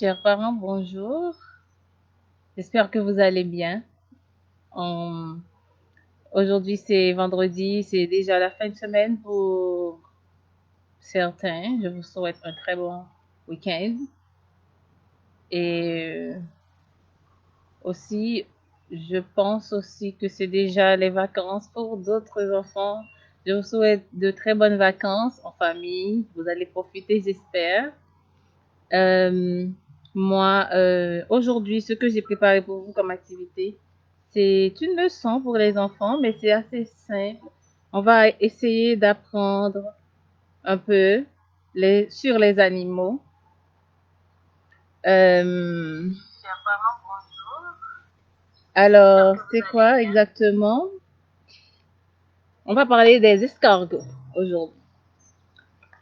Chers parents, bonjour. J'espère que vous allez bien. Aujourd'hui, c'est vendredi, c'est déjà la fin de semaine pour certains. Je vous souhaite un très bon week-end. Et aussi, je pense aussi que c'est déjà les vacances pour d'autres enfants. Je vous souhaite de très bonnes vacances en famille. Vous allez profiter, j'espère. Euh, Aujourd'hui, ce que j'ai préparé pour vous comme activité, c'est une leçon pour les enfants, mais c'est assez simple. On va essayer d'apprendre un peu sur les animaux. Euh, alors, c'est quoi exactement? On va parler des escargots aujourd'hui.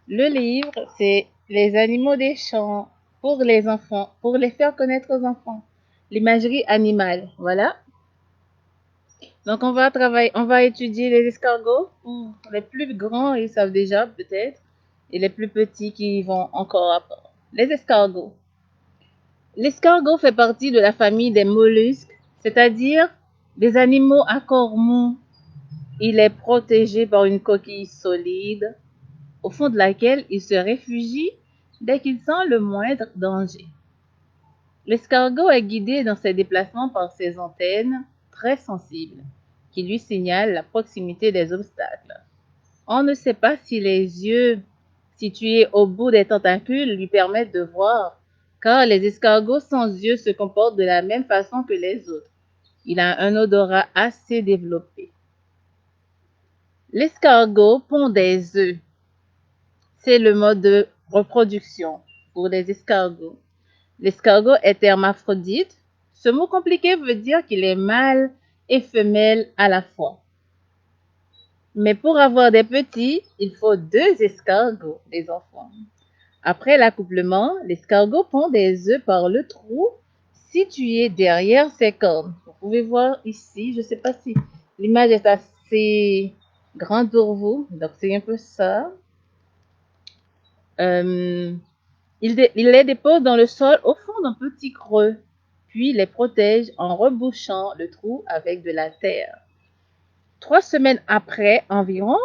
Le livre, c'est Les animaux des champs pour les enfants, pour les faire connaître aux enfants. L'imagerie animale, voilà. Donc, on va étudier les escargots. Les plus grands, ils savent déjà peut-être, et les plus petits qui vont encore apprendre. Les escargots. L'escargot fait partie de la famille des mollusques, c'est-à-dire des animaux à corps mou. Il est protégé par une coquille solide, au fond de laquelle il se réfugie dès qu'il sent le moindre danger. L'escargot est guidé dans ses déplacements par ses antennes très sensibles, qui lui signalent la proximité des obstacles. On ne sait pas si les yeux situés au bout des tentacules lui permettent de voir, car les escargots sans yeux se comportent de la même façon que les autres. Il a un odorat assez développé. L'escargot pond des œufs. C'est le mode de reproduction pour les escargots. L'escargot est hermaphrodite. Ce mot compliqué veut dire qu'il est mâle et femelle à la fois. Mais pour avoir des petits, il faut deux escargots, les enfants. Après l'accouplement, l'escargot pond des œufs par le trou situé derrière ses cornes. Vous pouvez voir ici, je ne sais pas si l'image est assez grande pour vous, donc c'est un peu ça. Il les dépose dans le sol au fond d'un petit creux, puis les protège en rebouchant le trou avec de la terre. 3 semaines après environ,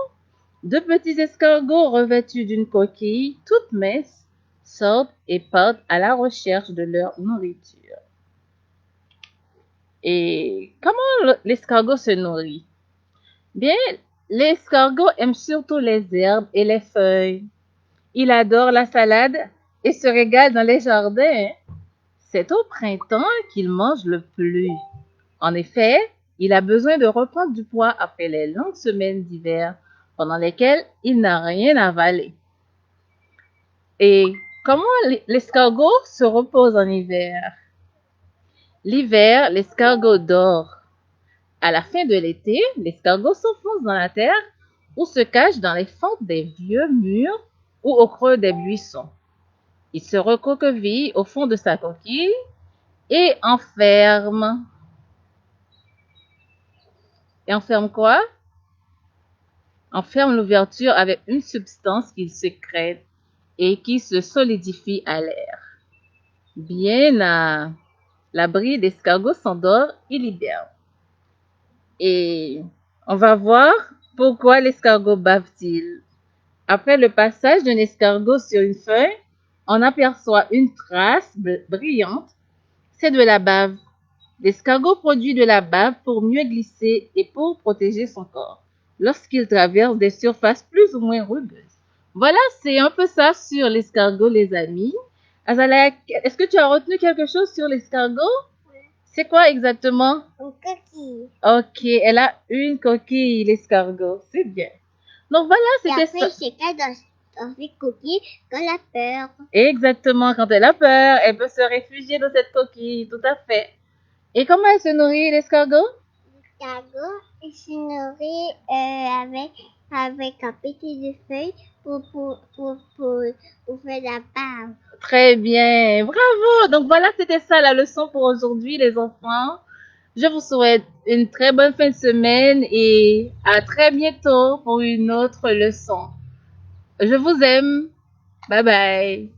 deux petits escargots revêtus d'une coquille toute mince sortent et partent à la recherche de leur nourriture. Et comment l'escargot se nourrit? Bien, l'escargot aime surtout les herbes et les feuilles. Il adore la salade et se régale dans les jardins. C'est au printemps qu'il mange le plus. En effet, il a besoin de reprendre du poids après les longues semaines d'hiver pendant lesquelles il n'a rien avalé. Et comment l'escargot se repose en hiver? L'hiver, l'escargot dort. À la fin de l'été, l'escargot s'enfonce dans la terre ou se cache dans les fentes des vieux murs ou au creux des buissons. Il se recroqueville au fond de sa coquille et enferme. Et enferme quoi? Enferme l'ouverture avec une substance qu'il sécrète et qui se solidifie à l'air. Bien à l'abri, l'escargot s'endort, il hiberne. Et on va voir pourquoi l'escargot bave-t-il. Après le passage d'un escargot sur une feuille, on aperçoit une trace brillante. C'est de la bave. L'escargot produit de la bave pour mieux glisser et pour protéger son corps lorsqu'il traverse des surfaces plus ou moins rugueuses. Voilà, c'est un peu ça sur l'escargot, les amis. Azalea, est-ce que tu as retenu quelque chose sur l'escargot? C'est quoi exactement? Une coquille. Ok, elle a une coquille, l'escargot. C'est bien. Donc voilà, Et c'était après, ça. il se cache dans une coquille quand elle a peur. Exactement, quand elle a peur, elle peut se réfugier dans cette coquille, tout à fait. Et comment elle se nourrit, l'escargot? L'escargot, il se nourrit avec un petit de feuilles pour faire la bave. Très bien, bravo. Donc voilà, c'était ça la leçon pour aujourd'hui, les enfants. Je vous souhaite une très bonne fin de semaine et à très bientôt pour une autre leçon. Je vous aime. Bye bye.